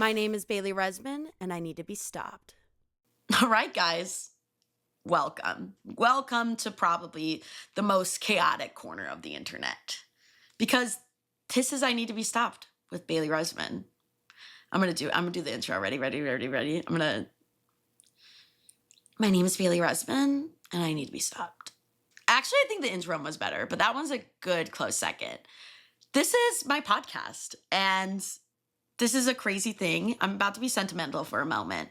My name is Bailey Rezman, and I need to be stopped. All right, guys. Welcome. Welcome to probably the most chaotic corner of the internet. Because this is I Need to Be Stopped with Bailey Rezman. I'm gonna do the intro. Ready. My name is Bailey Rezman, and I need to be stopped. Actually, I think the intro was better, but that one's a good close second. This is my podcast, and this is a crazy thing. I'm about to be sentimental for a moment.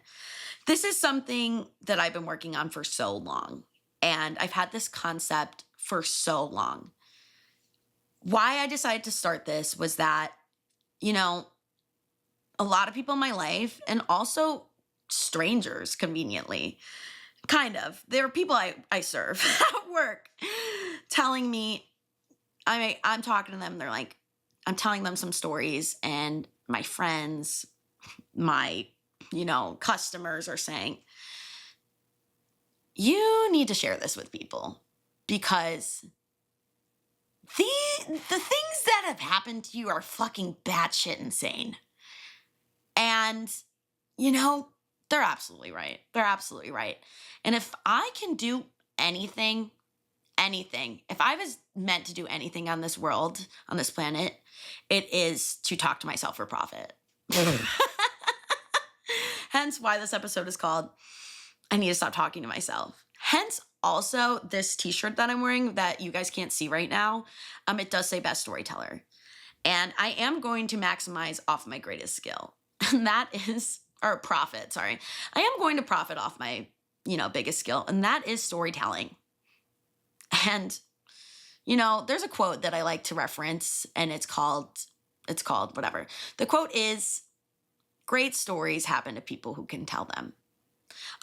This is something that I've been working on for so long, and I've had this concept for so long. Why I decided to start this was that, a lot of people in my life, and also strangers, conveniently, kind of, there are people I serve at work telling me, I'm talking to them, they're like, I'm telling them some stories, and my friends, my customers are saying, you need to share this with people because the things that have happened to you are fucking batshit insane. And, they're absolutely right. They're absolutely right. And if I can do anything, if I was meant to do anything on this world, on this planet, it is to talk to myself for profit. Hence why this episode is called I Need to Stop Talking to Myself. Hence also this t-shirt that I'm wearing that you guys can't see right now. It does say best storyteller. And I am going to maximize off my greatest skill. And that is, or profit, sorry. I am going to profit off my, biggest skill. And that is storytelling. And, there's a quote that I like to reference and it's called whatever. The quote is, great stories happen to people who can tell them.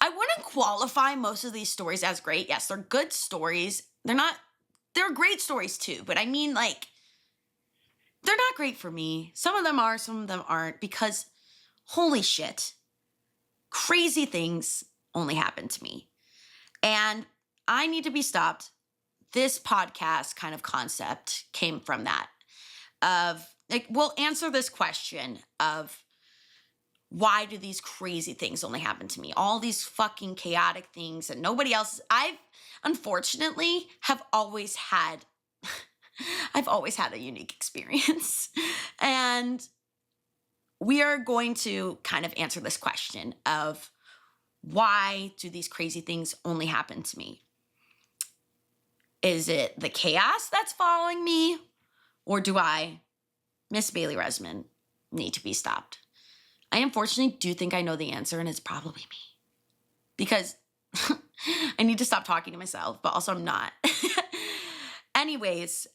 I wouldn't qualify most of these stories as great. Yes, they're good stories. They're great stories too. But I mean, they're not great for me. Some of them are, some of them aren't, because holy shit, crazy things only happen to me. And I need to be stopped. This podcast kind of concept came from that. We'll answer this question of, why do these crazy things only happen to me? All these fucking chaotic things and nobody else. I've unfortunately always had a unique experience. And we are going to kind of answer this question of, why do these crazy things only happen to me? Is it the chaos that's following me? Or do I, Miss Bailey Rezman, need to be stopped? I unfortunately do think I know the answer, and it's probably me. Because I need to stop talking to myself, but also I'm not. Anyways,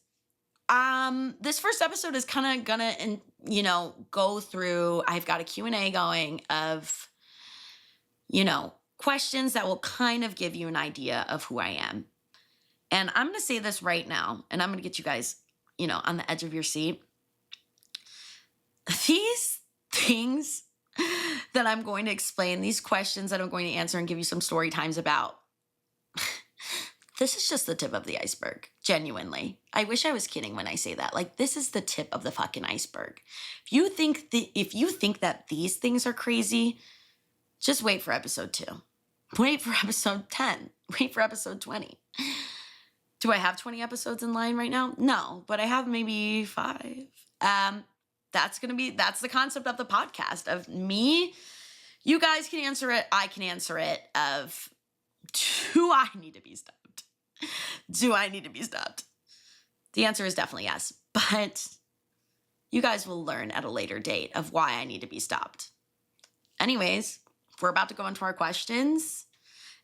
this first episode is kind of gonna, go through, I've got a Q&A going of, questions that will kind of give you an idea of who I am. And I'm going to say this right now, and I'm going to get you guys, on the edge of your seat. These things that I'm going to explain, these questions that I'm going to answer and give you some story times about, this is just the tip of the iceberg, genuinely. I wish I was kidding when I say that. This is the tip of the fucking iceberg. If you think that these things are crazy, just wait for episode 2. Wait for episode 10. Wait for episode 20. Do I have 20 episodes in line right now? No, but I have maybe 5. That's the concept of the podcast, of me. You guys can answer it. I can answer it of, do I need to be stopped? Do I need to be stopped? The answer is definitely yes, but you guys will learn at a later date of why I need to be stopped. Anyways, we're about to go into our questions.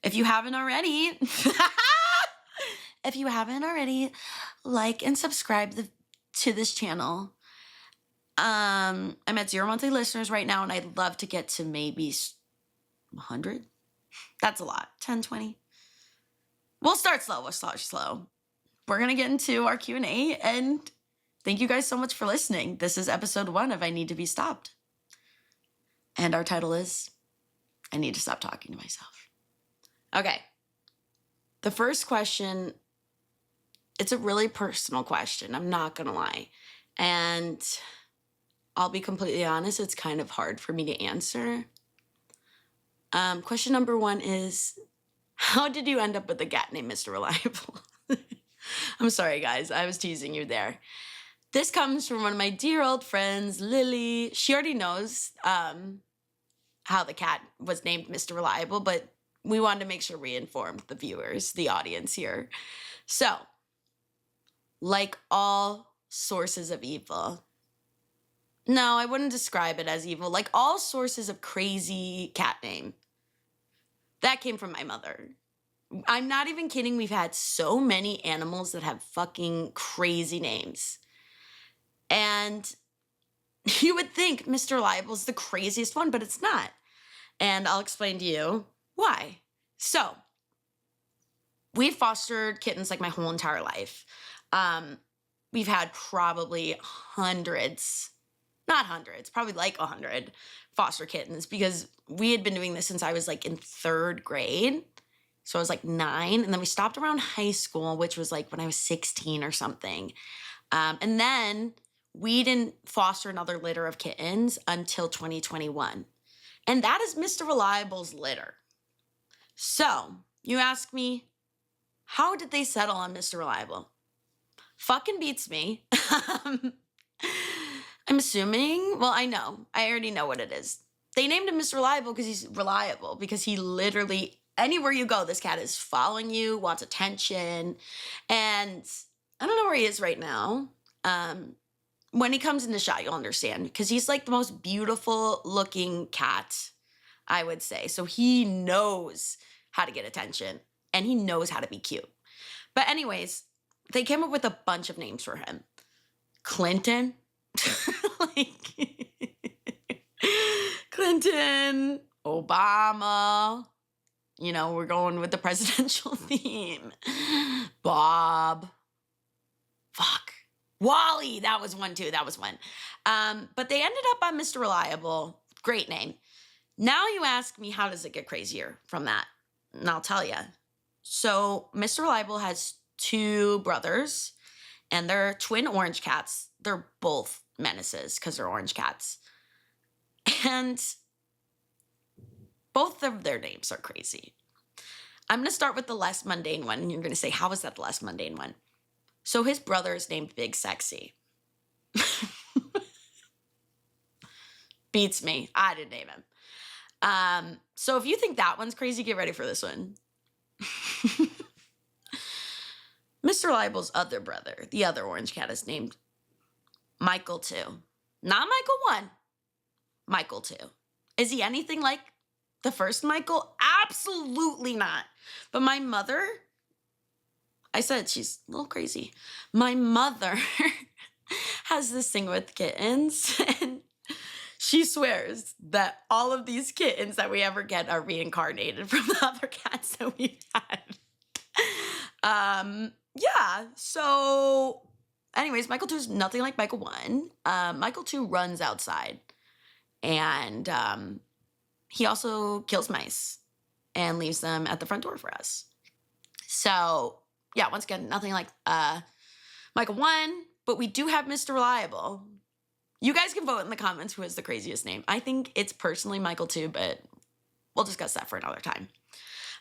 If you haven't already, like and subscribe to this channel. I'm at 0 monthly listeners right now, and I'd love to get to maybe 100. That's a lot. 10, 20. We'll start slow. We're going to get into our Q&A, and thank you guys so much for listening. This is episode 1 of I Need to Be Stopped. And our title is, I Need to Stop Talking to Myself. Okay. The first question, it's a really personal question. I'm not going to lie. And I'll be completely honest, it's kind of hard for me to answer. Question number 1 is, how did you end up with a cat named Mr. Reliable? I'm sorry, guys. I was teasing you there. This comes from one of my dear old friends, Lilly. She already knows how the cat was named Mr. Reliable, but we wanted to make sure we informed the viewers, the audience here. So, like all sources of evil, no, I wouldn't describe it as evil. Like all sources of crazy cat name, that came from my mother. I'm not even kidding. We've had so many animals that have fucking crazy names. And you would think Mr. Reliable is the craziest one, but it's not. And I'll explain to you why. So, we've fostered kittens like my whole entire life. We've had probably hundreds, not hundreds, probably like 100 foster kittens because we had been doing this since I was like in 3rd grade. So I was like 9, and then we stopped around high school, which was like when I was 16 or something. And then we didn't foster another litter of kittens until 2021. And that is Mr. Reliable's litter. So you ask me, how did they settle on Mr. Reliable? Fucking beats me. I'm assuming, well, I already know what it is. They named him Mr. Reliable because he's reliable, because he literally, anywhere you go, this cat is following you, wants attention. And I don't know where he is right now. When he comes in the shot, you'll understand, because he's like the most beautiful looking cat, I would say. So he knows how to get attention and he knows how to be cute. But anyways, they came up with a bunch of names for him. Clinton. Clinton, Obama. You know, we're going with the presidential theme. Bob. Fuck. Wally. That was one too. But they ended up on Mr. Reliable. Great name. Now you ask me, how does it get crazier from that? And I'll tell you. So Mr. Reliable has 2 brothers, and they're twin orange cats. They're both menaces because they're orange cats. And both of their names are crazy. I'm going to start with the less mundane one, and you're going to say, how is that the less mundane one? So his brother is named Big Sexy. Beats me. I didn't name him. So if you think that one's crazy, get ready for this one. Mr. Reliable's other brother, the other orange cat, is named Michael 2. Not Michael 1. Michael 2. Is he anything like the first Michael? Absolutely not. But my mother, I said she's a little crazy. My mother has this thing with kittens, and she swears that all of these kittens that we ever get are reincarnated from the other cats that we've had. Yeah, so anyways, Michael 2 is nothing like Michael 1. Michael 2 runs outside, and he also kills mice and leaves them at the front door for us. So yeah, once again, nothing like Michael 1, but we do have Mr. Reliable. You guys can vote in the comments who has the craziest name. I think it's personally Michael 2, but we'll discuss that for another time.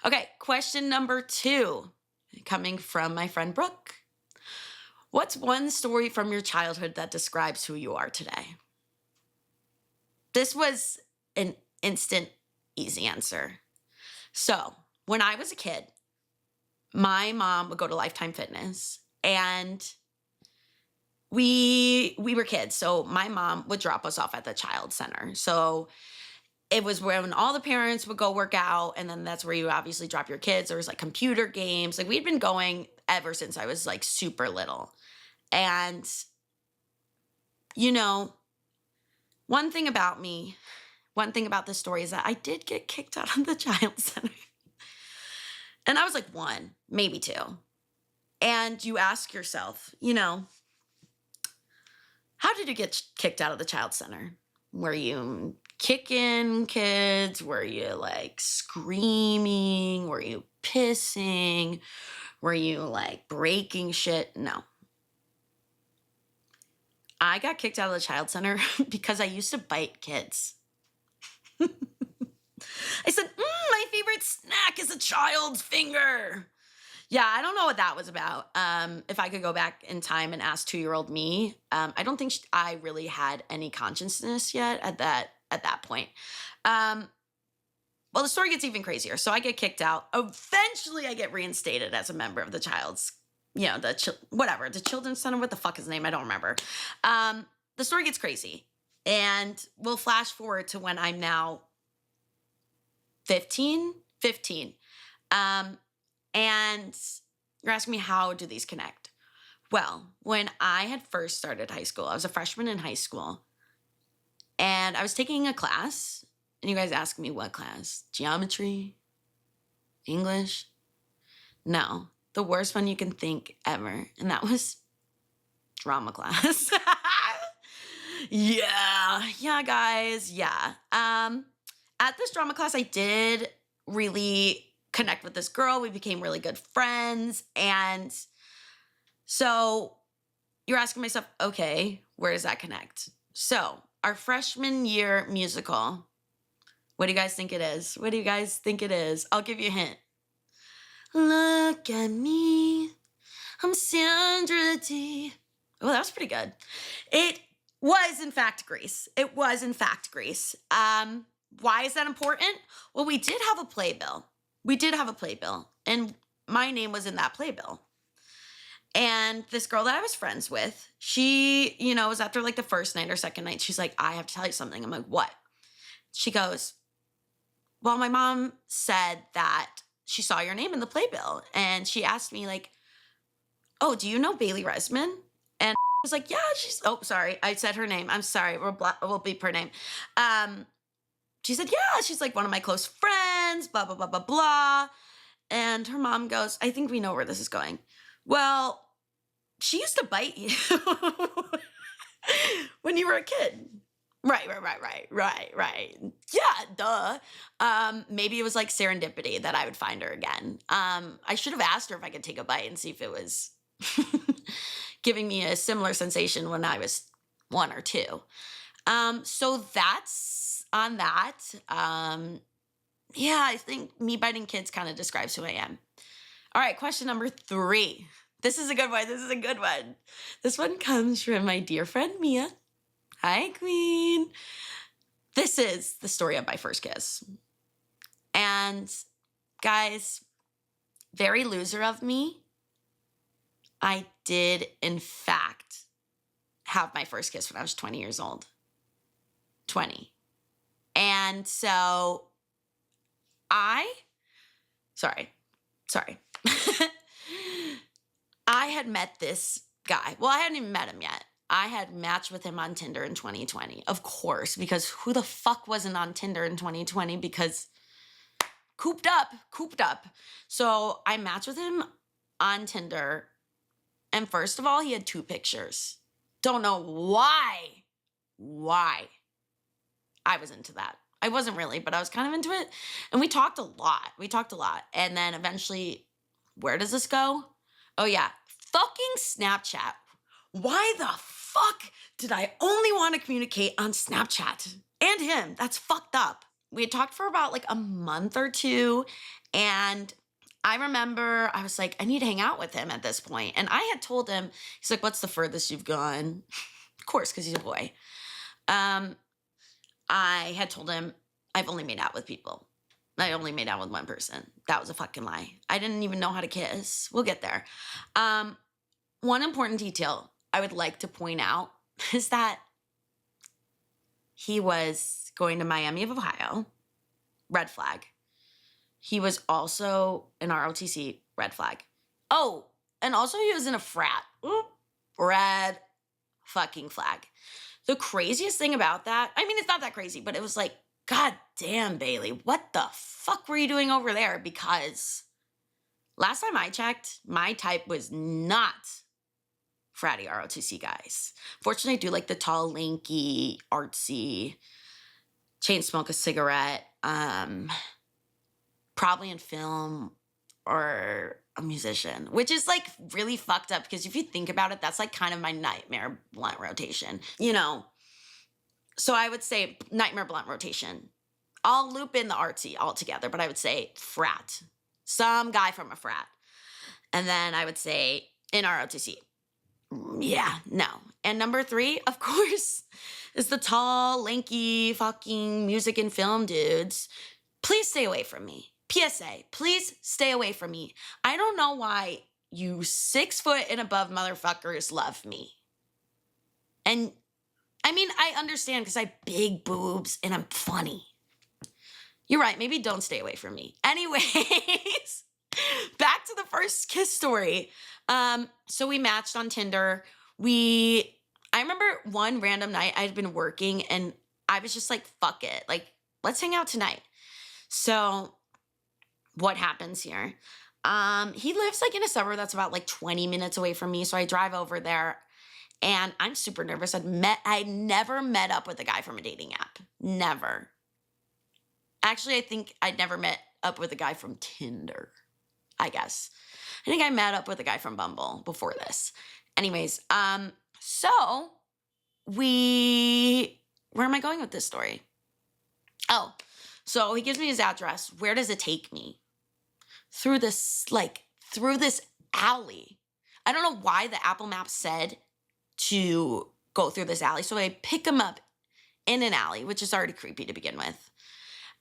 Okay, question number 2, coming from my friend Brooke. What's one story from your childhood that describes who you are today? This was an instant, easy answer. So, when I was a kid, my mom would go to Lifetime Fitness, and we were kids, so my mom would drop us off at the child center. So it was when all the parents would go work out, and then that's where you obviously drop your kids. There was like computer games. Like we'd been going ever since I was like super little. And, you know, one thing about this story is that I did get kicked out of the child center. And I was like 1, maybe 2. And you ask yourself, you know, how did you get kicked out of the child center? Were you kicking kids? Were you like screaming? Were you pissing? Were you like breaking shit? No. I got kicked out of the child center because I used to bite kids. I said, my favorite snack is a child's finger. Yeah, I don't know what that was about. If I could go back in time and ask 2-year-old me, I don't think I really had any consciousness yet at that point. Well, the story gets even crazier. So I get kicked out. Eventually, I get reinstated as a member of the child's, the children's center. What the fuck is the name? I don't remember. The story gets crazy, and we'll flash forward to when I'm now 15. And you're asking me, how do these connect? Well, when I had first started high school, I was a freshman in high school, and I was taking a class, and you guys ask me what class? Geometry? English? No, the worst one you can think ever, and that was drama class. Yeah, guys, yeah. At this drama class, I did really connect with this girl. We became really good friends. And so you're asking myself, okay, where does that connect? So our freshman year musical, what do you guys think it is? What do you guys think it is? I'll give you a hint. Look at me, I'm Sandra D. Oh, that was pretty good. It was, in fact, Grease. It was, in fact, Grease. Why is that important? Well, we did have a playbill. And my name was in that playbill. And this girl that I was friends with, she, was after like the first night or second night. She's like, I have to tell you something. I'm like, what? She goes, well, my mom said that she saw your name in the playbill. And she asked me like, oh, do you know Bailey Rezman? And I was like, yeah, sorry. I said her name. I'm sorry. We'll beep her name. She said, yeah, she's like one of my close friends, blah, blah, blah, blah, blah. And her mom goes, I think we know where this is going. Well, she used to bite you when you were a kid. Right. Yeah, duh. Maybe it was like serendipity that I would find her again. I should have asked her if I could take a bite and see if it was giving me a similar sensation when I was 1 or 2. So that's on that. I think me biting kids kind of describes who I am. All right, question number 3. This is a good one. This one comes from my dear friend Mia. Hi, Queen. This is the story of my first kiss. And guys, very loser of me, I did, in fact, have my first kiss when I was 20 years old. 20. And so sorry. I had met this guy. Well, I hadn't even met him yet. I had matched with him on Tinder in 2020, of course, because who the fuck wasn't on Tinder in 2020? Because cooped up. So I matched with him on Tinder. And first of all, he had 2 pictures. Don't know why I was into that. I wasn't really, but I was kind of into it. And we talked a lot. And then eventually, where does this go? Oh yeah, fucking Snapchat. Why the fuck did I only want to communicate on Snapchat? And him, that's fucked up. We had talked for about like a month or 2. And I remember I was like, I need to hang out with him at this point. And I had told him, he's like, what's the furthest you've gone? Of course, because he's a boy. I had told him I've only made out with people. I only made out with one person. That was a fucking lie. I didn't even know how to kiss. We'll get there. One important detail I would like to point out is that he was going to Miami of Ohio. Red flag. He was also an ROTC. Red flag. Oh, and also he was in a frat. Oop, red fucking flag. The craziest thing about that, I mean, it's not that crazy, but it was like, God damn, Bailey, what the fuck were you doing over there? Because last time I checked, my type was not fratty ROTC guys. Fortunately, I do like the tall, lanky, artsy, chain smoke a cigarette, probably in film or a musician, which is like really fucked up because if you think about it, that's like kind of my nightmare blunt rotation, you know? So I would say nightmare blunt rotation. I'll loop in the artsy altogether, but I would say frat. Some guy from a frat. And then I would say in ROTC. Yeah, no. And number 3, of course, is the tall, lanky, fucking music and film dudes. Please stay away from me. PSA, please stay away from me. I don't know why you 6 foot and above motherfuckers love me. And I mean, I understand because I have big boobs and I'm funny. You're right. Maybe don't stay away from me. Anyways, back to the first kiss story. So we matched on Tinder. I remember one random night I'd been working and I was just like, fuck it. Like, let's hang out tonight. So what happens here? He lives like in a suburb that's about like 20 minutes away from me. So I drive over there and I'm super nervous. I'd never met up with a guy from a dating app. Never. Actually, I think I'd never met up with a guy from Tinder, I guess. I think I met up with a guy from Bumble before this. Anyways, so where am I going with this story? Oh, so he gives me his address. Where does it take me? Through this alley. I don't know why the Apple Maps said to go through this alley. So I pick him up in an alley, which is already creepy to begin with.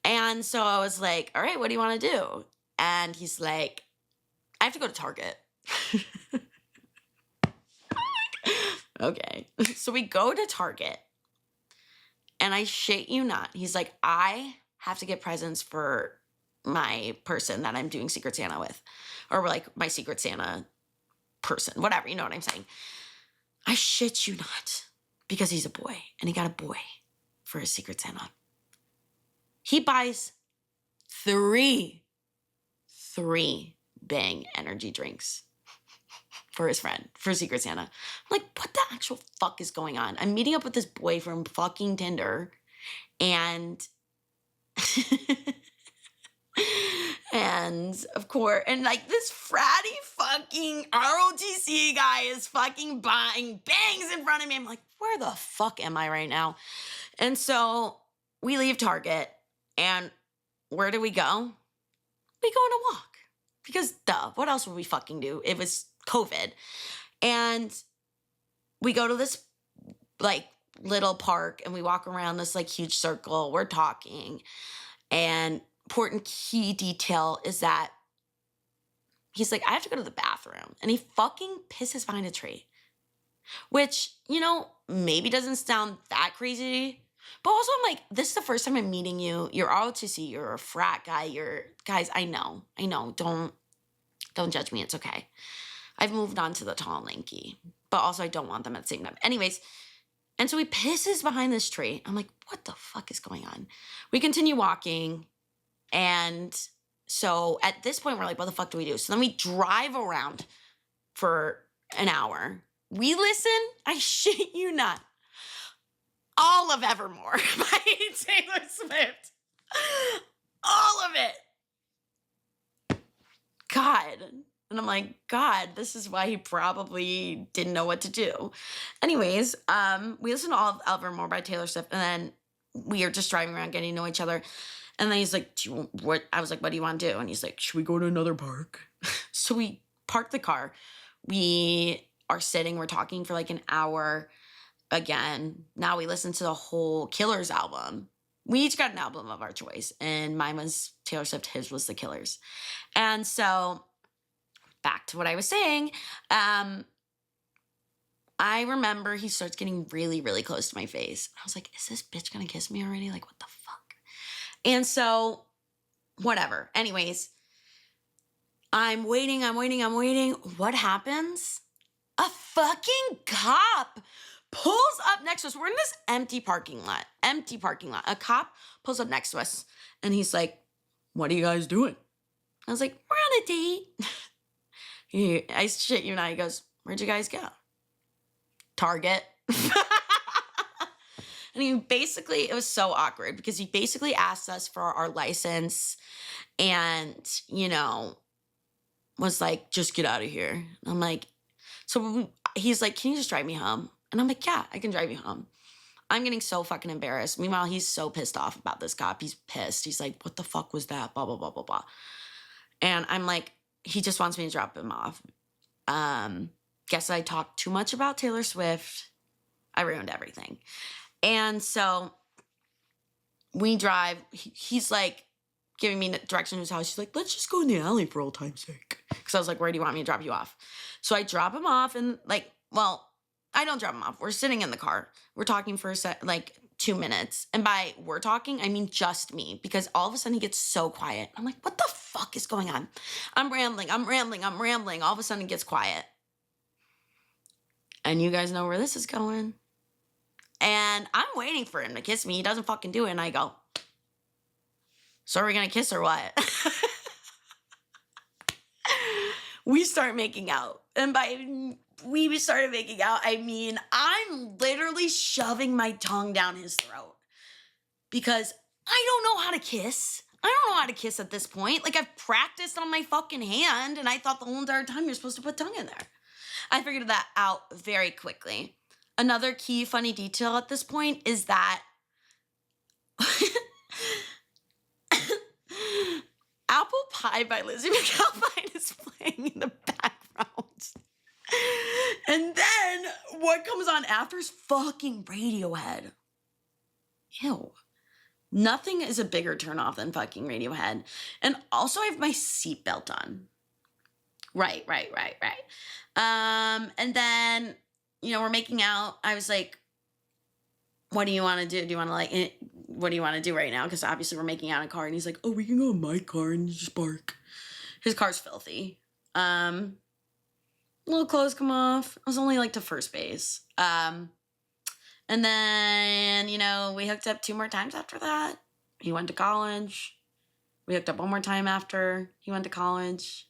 And so I was like, all right, what do you want to do? And he's like, I have to go to Target. Okay. So we go to Target. And I shit you not. He's like, I have to get presents for my person that I'm doing Secret Santa with. Or like my Secret Santa person. Whatever, you know what I'm saying. I shit you not. Because he's a boy. And he got a boy for his Secret Santa. He buys three Bang energy drinks for his friend, for Secret Santa. I'm like, what the actual fuck is going on? I'm meeting up with this boy from fucking Tinder and and of course, and like this fratty fucking ROTC guy is fucking buying bangs in front of me. I'm like, where the fuck am I right now? And so we leave Target and where do we go? We go on a walk. Because duh, what else would we fucking do? It was COVID. And we go to this like little park and we walk around this like huge circle. We're talking. And important key detail is that he's like, I have to go to the bathroom. And he fucking pisses behind a tree. Which, you know, maybe doesn't sound that crazy. But also I'm like, this is the first time I'm meeting you. You're ROTC, you're a frat guy, guys, I know. Don't judge me, it's okay. I've moved on to the tall and lanky. But also I don't want them at the same time. Anyways, and so he pisses behind this tree. I'm like, what the fuck is going on? We continue walking. And so at this point, we're like, what the fuck do we do? So then we drive around for an hour. We listen, I shit you not, all of Evermore by Taylor Swift. All of it. God. And I'm like, God, this is why he probably didn't know what to do. Anyways, we listened to all of Evermore by Taylor Swift, and then we are just driving around getting to know each other. And then he's like, what? I was like, what do you want to do? And he's like, should we go to another park? So we park the car. We are sitting, we're talking for like an hour again. Now we listen to the whole Killers album. We each got an album of our choice. And mine was Taylor Swift, his was The Killers. And so back to what I was saying. I remember he starts getting really, really close to my face. I was like, is this bitch gonna kiss me already? Like, what the fuck? And so, whatever. Anyways, I'm waiting. What happens? A fucking cop pulls up next to us. We're in this empty parking lot. A cop pulls up next to us. And he's like, what are you guys doing? I was like, we're on a date. I shit you not. He goes, where'd you guys go? Target. And it was so awkward because he basically asked us for our license and, you know, was like, just get out of here. And I'm like, he's like, can you just drive me home? And I'm like, yeah, I can drive you home. I'm getting so fucking embarrassed. Meanwhile, he's so pissed off about this cop. He's pissed. He's like, what the fuck was that? Blah, blah, blah, blah, blah. And I'm like, he just wants me to drop him off. Guess I talked too much about Taylor Swift. I ruined everything. And so we drive. He's like giving me the direction to his house. He's like, let's just go in the alley for old time's sake. Because I was like, where do you want me to drop you off? So I drop him off and like, well, I don't drop him off. We're sitting in the car. We're talking for like 2 minutes. And by we're talking, I mean just me. Because all of a sudden he gets so quiet. I'm like, what the fuck is going on? I'm rambling. All of a sudden it gets quiet. And you guys know where this is going. And I'm waiting for him to kiss me. He doesn't fucking do it. And I go, so are we going to kiss or what? We start making out. And by we started making out, I mean, I'm literally shoving my tongue down his throat. Because I don't know how to kiss. I don't know how to kiss at this point. Like, I've practiced on my fucking hand. And I thought the whole entire time you're supposed to put tongue in there. I figured that out very quickly. Another key funny detail at this point is that Apple Pie by Lizzie McAlpine is playing in the background. And then what comes on after is fucking Radiohead. Ew. Nothing is a bigger turnoff than fucking Radiohead. And also I have my seatbelt on. Right. And then, you know, we're making out. I was like, what do you want to do? Do you want to like, what do you want to do right now? Because obviously we're making out in a car. And he's like, oh, we can go in my car and you just bark. His car's filthy. Little clothes come off. I was only like to first base. And then, you know, we hooked up 2 more times after that. He went to college. We hooked up 1 more time after he went to college.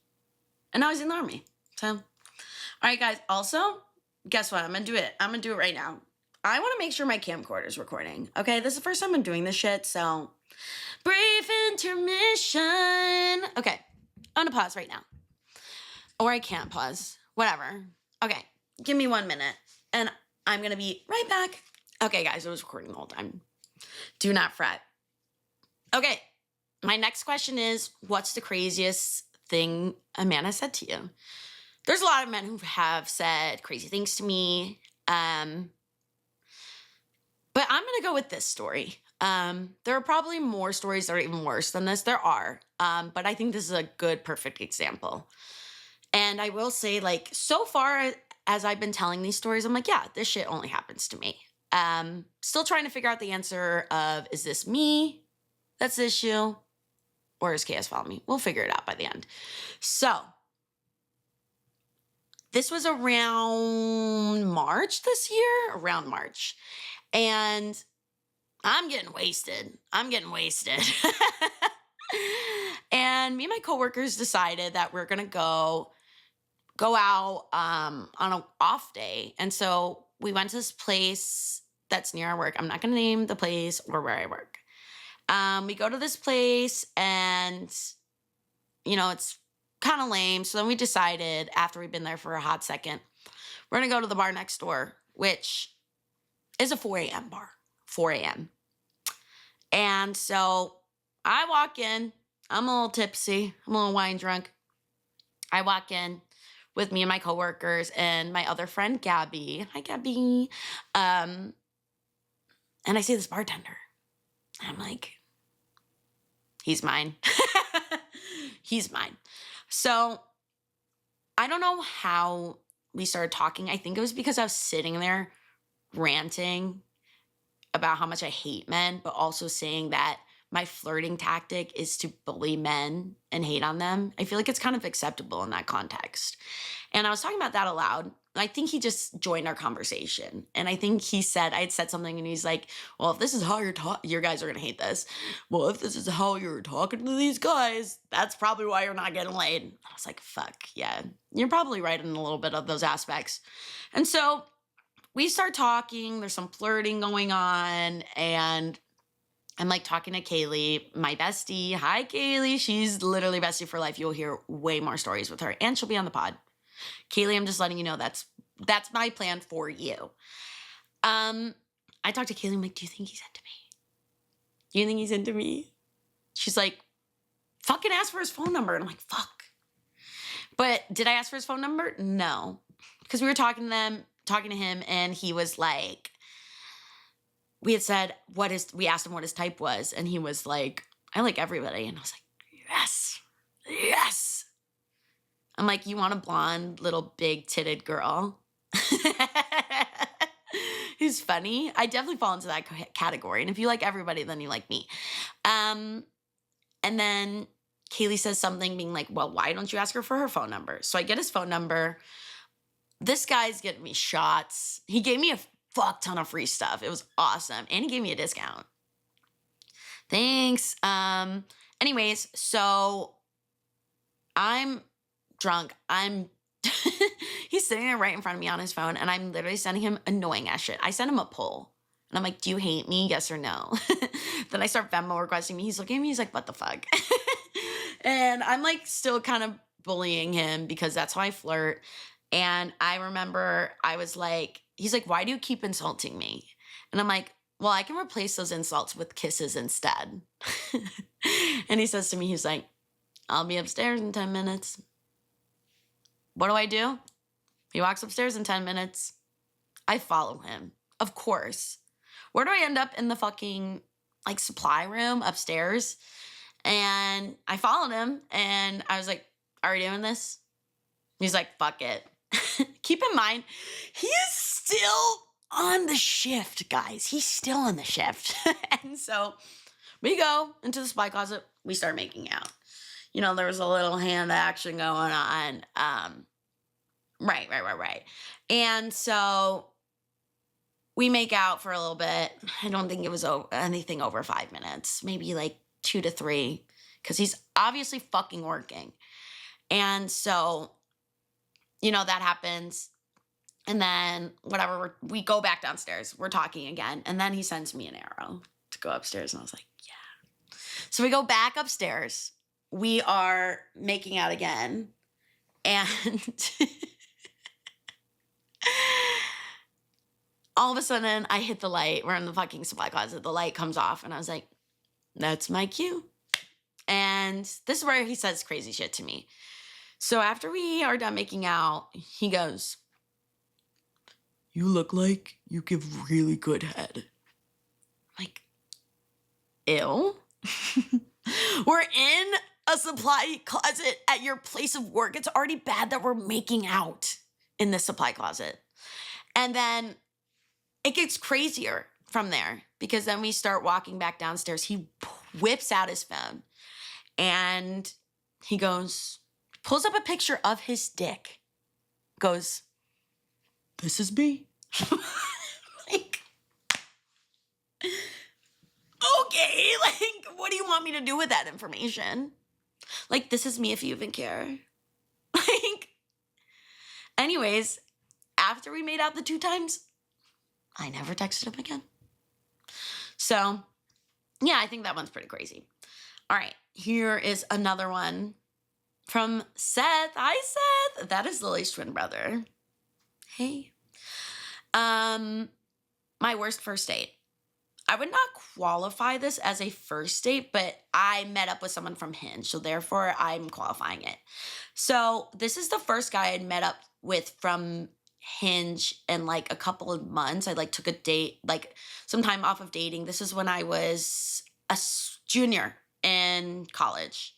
And now he's in the army. So, all right, guys. Also, guess what? I'm going to do it. I'm going to do it right now. I want to make sure my camcorder's recording. Okay, this is the first time I'm doing this shit, so brief intermission. Okay, I'm going to pause right now. Or I can't pause. Whatever. Okay, give me 1 minute, and I'm going to be right back. Okay, guys, it was recording the whole time. Do not fret. Okay, my next question is, what's the craziest thing a man has said to you? There's a lot of men who have said crazy things to me, but I'm going to go with this story. There are probably more stories that are even worse than this. There are, but I think this is a good, perfect example. And I will say, like, so far as I've been telling these stories, I'm like, yeah, this shit only happens to me. Still trying to figure out the answer of, is this me that's the issue? Or is KS following me? We'll figure it out by the end. So, this was around March this year, around March. And I'm getting wasted. And me and my coworkers decided that we're going to go out on an off day. And so we went to this place that's near our work. I'm not going to name the place or where I work. We go to this place and, you know, it's kind of lame. So then we decided, after we've been there for a hot second, we're going to go to the bar next door, which is a 4 a.m. bar. 4 a.m. And so I walk in. I'm a little tipsy. I'm a little wine drunk. I walk in with me and my coworkers and my other friend, Gabby. Hi, Gabby. And I see this bartender. I'm like, he's mine. He's mine. So I don't know how we started talking. I think it was because I was sitting there ranting about how much I hate men, but also saying that my flirting tactic is to bully men and hate on them. I feel like it's kind of acceptable in that context. And I was talking about that aloud. I think he just joined our conversation. And I think he said, I had said something and he's like, well, if this is how you're talking, your guys are going to hate this. Well, if this is how you're talking to these guys, that's probably why you're not getting laid. I was like, fuck, yeah, you're probably right in a little bit of those aspects. And so we start talking, there's some flirting going on, and I'm like talking to Kaylee, my bestie. Hi, Kaylee. She's literally bestie for life. You'll hear way more stories with her, and she'll be on the pod. Kaylee, I'm just letting you know that's my plan for you. I talked to Kaylee. I'm like, do you think he's into me? Do you think he's into me? She's like, fucking ask for his phone number. And I'm like, fuck. But did I ask for his phone number? No. Because we were talking to him, and he was like, we had said we asked him what his type was, and he was like, I like everybody. And I was like, yes, yes. I'm like, you want a blonde, little big titted girl? Who's funny? I definitely fall into that category. And if you like everybody, then you like me. And then Kaylee says something being like, well, why don't you ask her for her phone number? So I get his phone number. This guy's getting me shots. He gave me a fuck ton of free stuff. It was awesome. And he gave me a discount. Thanks. Anyways, so I'm drunk. He's sitting there right in front of me on his phone, and I'm literally sending him annoying ass shit. I sent him a poll. And I'm like, do you hate me? Yes or no? Then I start Venmo requesting me. He's looking at me. He's like, what the fuck? And I'm like still kind of bullying him because that's how I flirt. And I remember I was like, he's like, why do you keep insulting me? And I'm like, well, I can replace those insults with kisses instead. And he says to me, he's like, I'll be upstairs in 10 minutes. What do? He walks upstairs in 10 minutes. I follow him, of course. Where do I end up? In the fucking like supply room upstairs. And I followed him, and I was like, are you doing this? He's like, fuck it. Keep in mind, he is still on the shift, guys. He's still on the shift. And so we go into the supply closet. We start making out. You know, there was a little hand action going on. Right. And so we make out for a little bit. I don't think it was anything over 5 minutes, maybe like 2 to 3, because he's obviously fucking working. And so, you know, that happens. And then whatever, we go back downstairs. We're talking again. And then he sends me an arrow to go upstairs. And I was like, yeah. So we go back upstairs. We are making out again. And all of a sudden, I hit the light. We're in the fucking supply closet. The light comes off. And I was like, that's my cue. And this is where he says crazy shit to me. So after we are done making out, he goes, you look like you give really good head. I'm like, ew. We're in a supply closet at your place of work. It's already bad that we're making out in the supply closet. And then it gets crazier from there, because then we start walking back downstairs. He whips out his phone and he goes, pulls up a picture of his dick, goes, this is me. Like, okay, like, what do you want me to do with that information? Like, this is me if you even care. Like, anyways, after we made out the 2 times, I never texted him again. So, yeah, I think that one's pretty crazy. All right, here is another one from Seth. Hi, Seth. That is Lily's twin brother. Hey. My worst first date. I would not qualify this as a first date, but I met up with someone from Hinge, so therefore I'm qualifying it. So this is the first guy I'd met up with from Hinge in like a couple of months. I like took a date, like some time off of dating. This is when I was a junior in college,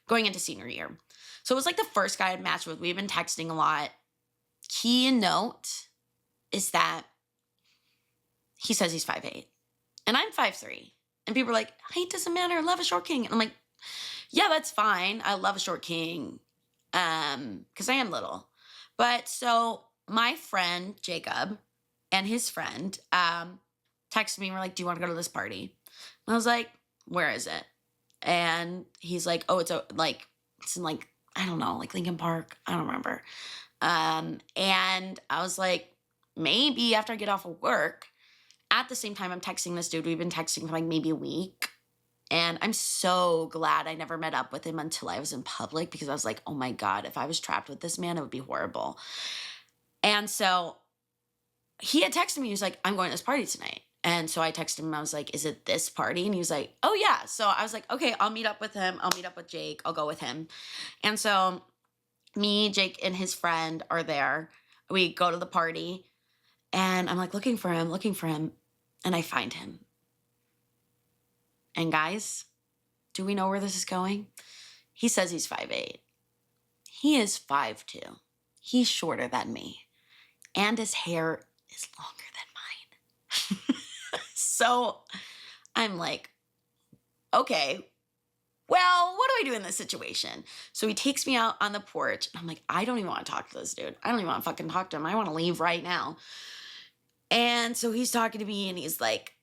going into senior year. So it was like the first guy I'd matched with. We've been texting a lot. Key note is that he says he's 5'8", and I'm 5'3". And people are like, height doesn't matter. I love a short king. And I'm like, yeah, that's fine. I love a short king because I am little. But so my friend, Jacob, and his friend texted me and were like, do you want to go to this party? And I was like, where is it? And he's like, oh, it's in like, I don't know, like Lincoln Park. I don't remember. And I was like, maybe after I get off of work. at the same time, I'm texting this dude. We've been texting for like maybe a week. And I'm so glad I never met up with him until I was in public, because I was like, oh my God, if I was trapped with this man, it would be horrible. And so he had texted me. He was like, I'm going to this party tonight. And so I texted him. I was like, is it this party? And he was like, oh yeah. So I was like, okay, I'll meet up with him. I'll meet up with Jake. I'll go with him. And so me, Jake, and his friend are there. We go to the party and I'm like looking for him. And I find him. And guys, do we know where this is going? He says he's 5'8". He is 5'2". He's shorter than me. And his hair is longer than mine. So I'm like, okay, well, what do I do in this situation? So he takes me out on the porch. And I'm like, I don't even want to talk to this dude. I don't even want to fucking talk to him. I want to leave right now. And so he's talking to me and he's like,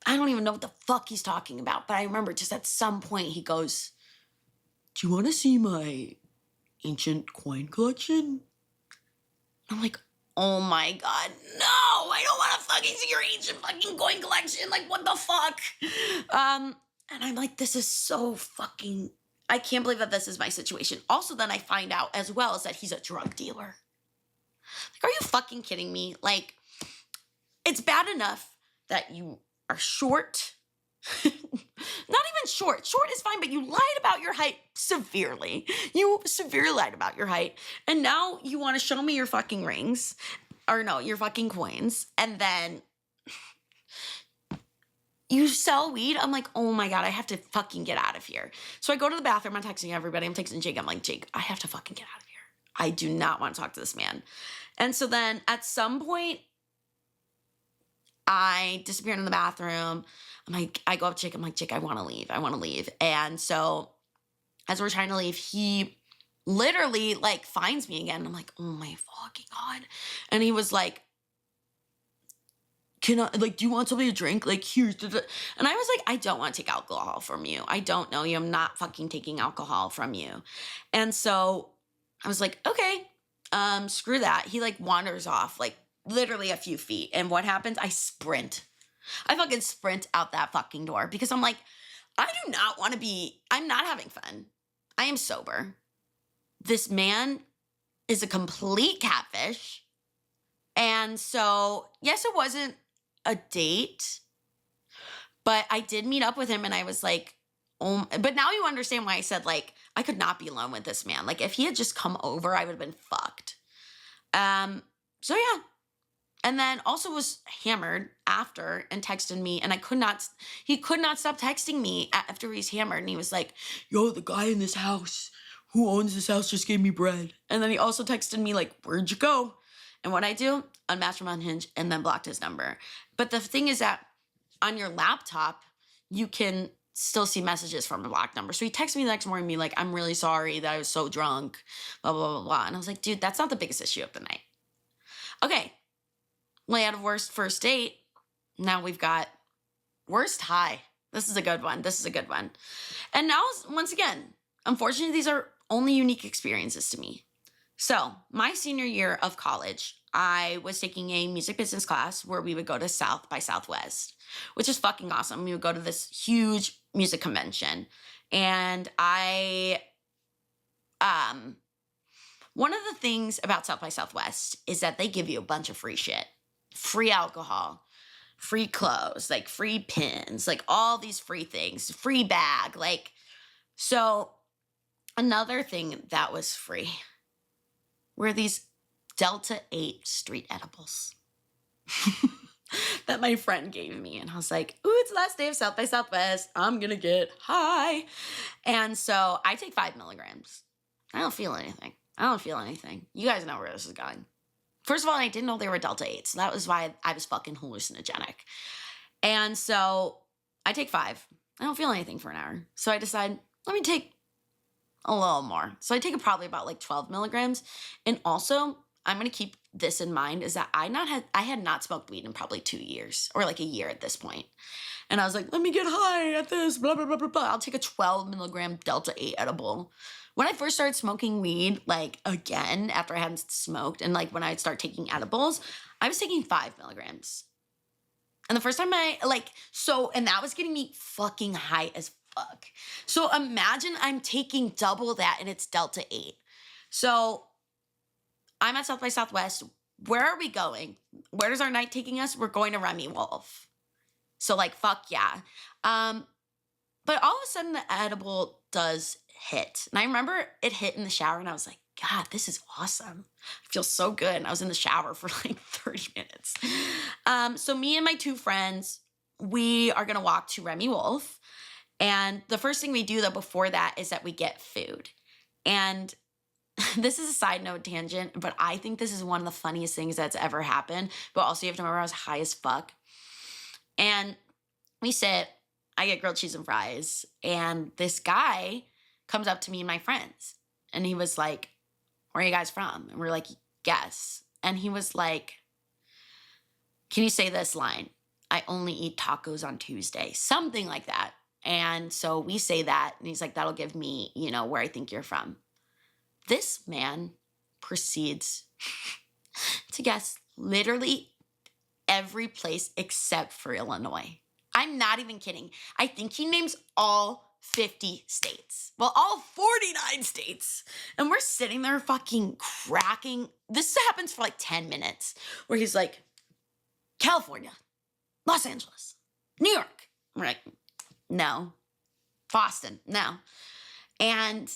I don't even know what the fuck he's talking about. But I remember just at some point he goes, do you want to see my ancient coin collection? I'm like, oh my God, no, I don't want to fucking see your ancient fucking coin collection. Like, what the fuck? And I'm like, this is so fucking, I can't believe that this is my situation. Also, then I find out as well is that he's a drug dealer. Like, are you fucking kidding me? Like, it's bad enough that you are short. Not even short. Short is fine, but you lied about your height severely. You severely lied about your height. And now you want to show me your fucking rings. Or no, your fucking coins. And then you sell weed? I'm like, oh my God, I have to fucking get out of here. So I go to the bathroom. I'm texting everybody. I'm texting Jake. I'm like, Jake, I have to fucking get out of here. I do not want to talk to this man. And so then at some point, I disappeared in the bathroom. I'm like, I go up to Jake. I'm like, Jake, I want to leave. And so as we're trying to leave, he literally like finds me again. I'm like, oh my fucking God. And he was like, do you want something to drink? Like, here's the. And I was like, I don't want to take alcohol from you. I don't know you. I'm not fucking taking alcohol from you. And so I was like, okay, screw that. He like wanders off, like literally a few feet. And what happens? I sprint. I fucking sprint out that fucking door because I'm like, I do not want to be, I'm not having fun. I am sober. This man is a complete catfish. And so, yes, it wasn't a date, but I did meet up with him and I was like, oh, but now you understand why I said like, I could not be alone with this man. Like if he had just come over, I would have been fucked. So yeah. And then also was hammered after and texted me and he could not stop texting me after he's hammered. And he was like, yo, the guy in this house who owns this house just gave me bread. And then he also texted me like, where'd you go? And what I do, unmatched him on Hinge and then blocked his number. But the thing is that on your laptop, you can still see messages from a blocked number. So he texted me the next morning, me like, I'm really sorry that I was so drunk, blah, blah, blah, blah. And I was like, dude, that's not the biggest issue of the night. Okay. Layout of worst first date. Now we've got worst high. This is a good one. And now, once again, unfortunately, these are only unique experiences to me. So my senior year of college, I was taking a music business class where we would go to South by Southwest, which is fucking awesome. We would go to this huge music convention. And one of the things about South by Southwest is that they give you a bunch of free shit. Free alcohol, free clothes, like free pins, like all these free things, free bag. Like, so another thing that was free were these Delta 8 street edibles that my friend gave me. And I was like, ooh, it's the last day of South by Southwest. I'm going to get high. And so I take 5 milligrams. I don't feel anything. You guys know where this is going. First of all, I didn't know they were Delta 8. So that was why I was fucking hallucinogenic. And so I take 5. I don't feel anything for an hour. So I decide, let me take a little more. So I take probably about like 12 milligrams. And also, I'm going to keep this in mind is that I had not smoked weed in probably 2 years or like a year at this point. And I was like, let me get high at this, blah, blah, blah, blah, blah. I'll take a 12 milligram Delta 8 edible. When I first started smoking weed, like again, after I hadn't smoked and like when I'd start taking edibles, I was taking 5 milligrams. And the first time and that was getting me fucking high as fuck. So imagine I'm taking double that and it's Delta 8. So I'm at South by Southwest. Where are we going? Where is our night taking us? We're going to Remy Wolf. So like, fuck yeah. But all of a sudden the edible does hit. And I remember it hit in the shower and I was like, God, this is awesome. I feel so good. And I was in the shower for like 30 minutes. So me and my two friends, we are going to walk to Remy Wolf. And the first thing we do though before that is that we get food. And this is a side note tangent, but I think this is one of the funniest things that's ever happened. But also you have to remember I was high as fuck. And we sit, I get grilled cheese and fries. And this guy comes up to me and my friends. And he was like, where are you guys from? And we're like, guess. And he was like, can you say this line? I only eat tacos on Tuesday. Something like that. And so we say that. And he's like, that'll give me, where I think you're from. This man proceeds to guess literally every place except for Illinois. I'm not even kidding. I think he names all 50 states. Well, all 49 states. And we're sitting there fucking cracking. This happens for like 10 minutes where he's like, California, Los Angeles, New York. We're like, no. Boston, no. And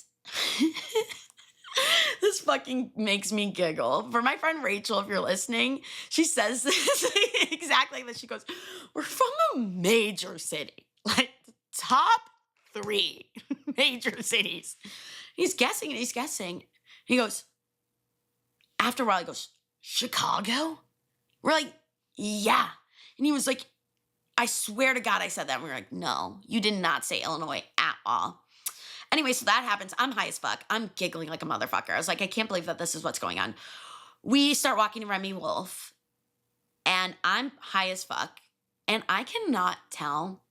this fucking makes me giggle. For my friend Rachel, if you're listening, she says this exactly that. She goes, we're from a major city, like top 3 major cities. He's guessing and he's guessing. He goes, after a while, he goes, Chicago? We're like, yeah. And he was like, I swear to God I said that. And we were like, no, you did not say Illinois at all. Anyway, so that happens. I'm high as fuck. I'm giggling like a motherfucker. I was like, I can't believe that this is what's going on. We start walking to Remy Wolf, and I'm high as fuck, and I cannot tell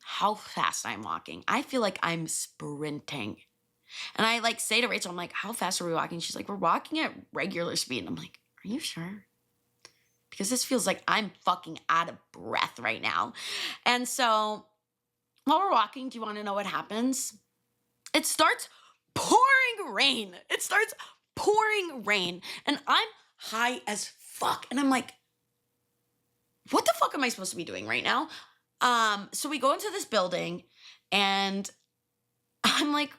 how fast I'm walking. I feel like I'm sprinting. And I like say to Rachel, I'm like, how fast are we walking? She's like, we're walking at regular speed. And I'm like, are you sure? Because this feels like I'm fucking out of breath right now. And so while we're walking, do you want to know what happens? It starts pouring rain. It starts pouring rain. And I'm high as fuck. And I'm like, what the fuck am I supposed to be doing right now? So we go into this building and I'm like,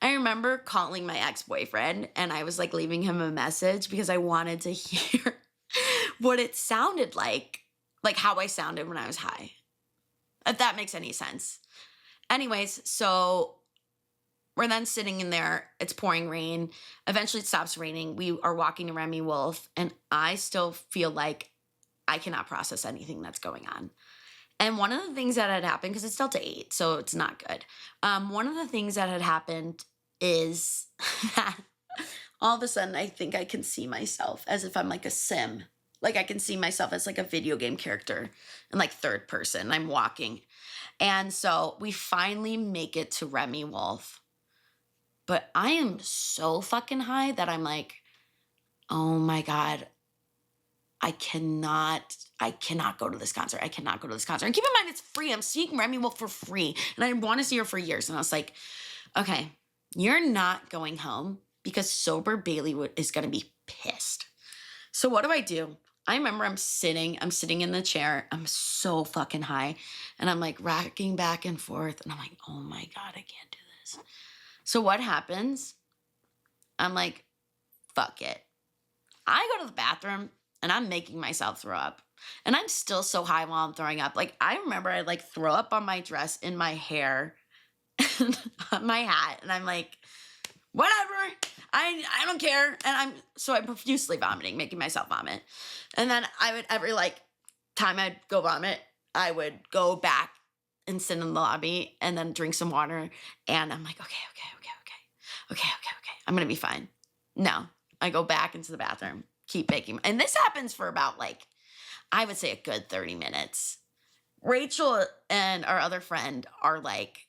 I remember calling my ex-boyfriend and I was like leaving him a message because I wanted to hear what it sounded like how I sounded when I was high. If that makes any sense. Anyways, so we're then sitting in there. It's pouring rain. Eventually it stops raining. We are walking to Remy Wolf and I still feel like I cannot process anything that's going on. And one of the things that had happened, because it's Delta 8, so it's not good. One of the things that had happened is that all of a sudden I think I can see myself as if I'm like a sim. Like I can see myself as like a video game character in like third person. I'm walking. And so we finally make it to Remy Wolf. But I am so fucking high that I'm like, oh my God, I cannot go to this concert. I cannot go to this concert. And keep in mind, it's free. I'm seeing Remy Wolf for free. And I want to see her for years. And I was like, okay, you're not going home because sober Bailey is going to be pissed. So what do? I remember I'm sitting in the chair. I'm so fucking high. And I'm like rocking back and forth. And I'm like, oh my God, I can't do this. So what happens? I'm like, fuck it. I go to the bathroom and I'm making myself throw up. And I'm still so high while I'm throwing up. Like, I remember I like throw up on my dress, in my hair, and on my hat. And I'm like, whatever. I don't care. And I'm profusely vomiting, making myself vomit. And then I would, every like time I'd go vomit, I would go back and sit in the lobby and then drink some water. And I'm like, okay. I'm going to be fine. No, I go back into the bathroom, keep making. And this happens for about like, I would say a good 30 minutes. Rachel and our other friend are like,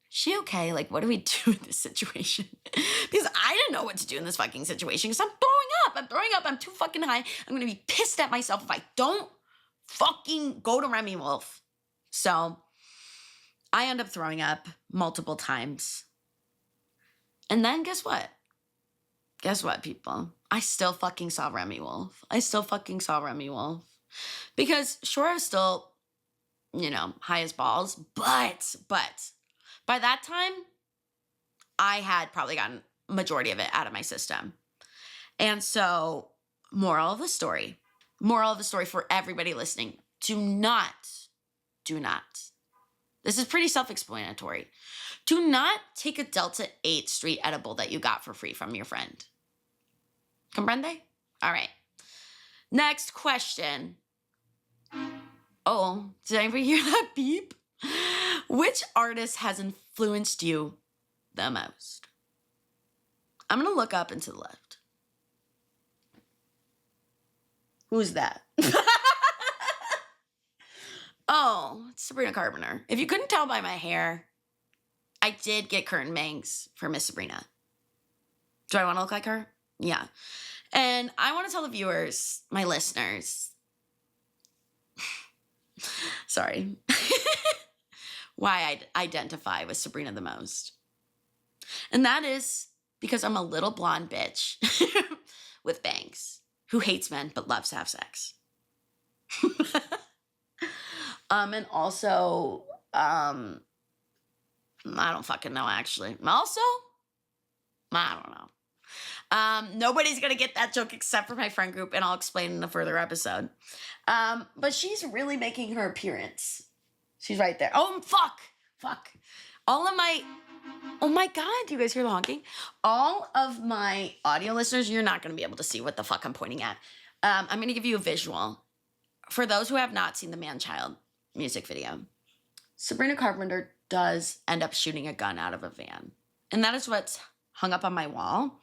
she okay? Like, what do we do in this situation? Because I didn't know what to do in this fucking situation because I'm throwing up. I'm throwing up. I'm too fucking high. I'm going to be pissed at myself if I don't fucking go to Remy Wolf. So I end up throwing up multiple times. And then guess what? Guess what, people? I still fucking saw Remy Wolf. Because sure, I was still, high as balls. But by that time, I had probably gotten majority of it out of my system. And so, moral of the story for everybody listening, do not, this is pretty self-explanatory. Do not take a Delta 8 street edible that you got for free from your friend. Comprende? All right. Next question. Oh, did anybody hear that beep? Which artist has influenced you the most? I'm going to look up and to the left. Who's that? Oh, it's Sabrina Carpenter. If you couldn't tell by my hair, I did get curtain bangs for Miss Sabrina. Do I want to look like her? Yeah. And I want to tell the viewers, my listeners, sorry, why I identify with Sabrina the most. And that is because I'm a little blonde bitch with bangs who hates men but loves to have sex. And also, I don't fucking know, actually. Also, I don't know. Nobody's going to get that joke except for my friend group, and I'll explain in a further episode. But she's really making her appearance. She's right there. Oh, fuck. All of my, oh my God, do you guys hear the honking? All of my audio listeners, you're not going to be able to see what the fuck I'm pointing at. I'm going to give you a visual. For those who have not seen the Man-Child music video, Sabrina Carpenter does end up shooting a gun out of a van. And that is what's hung up on my wall.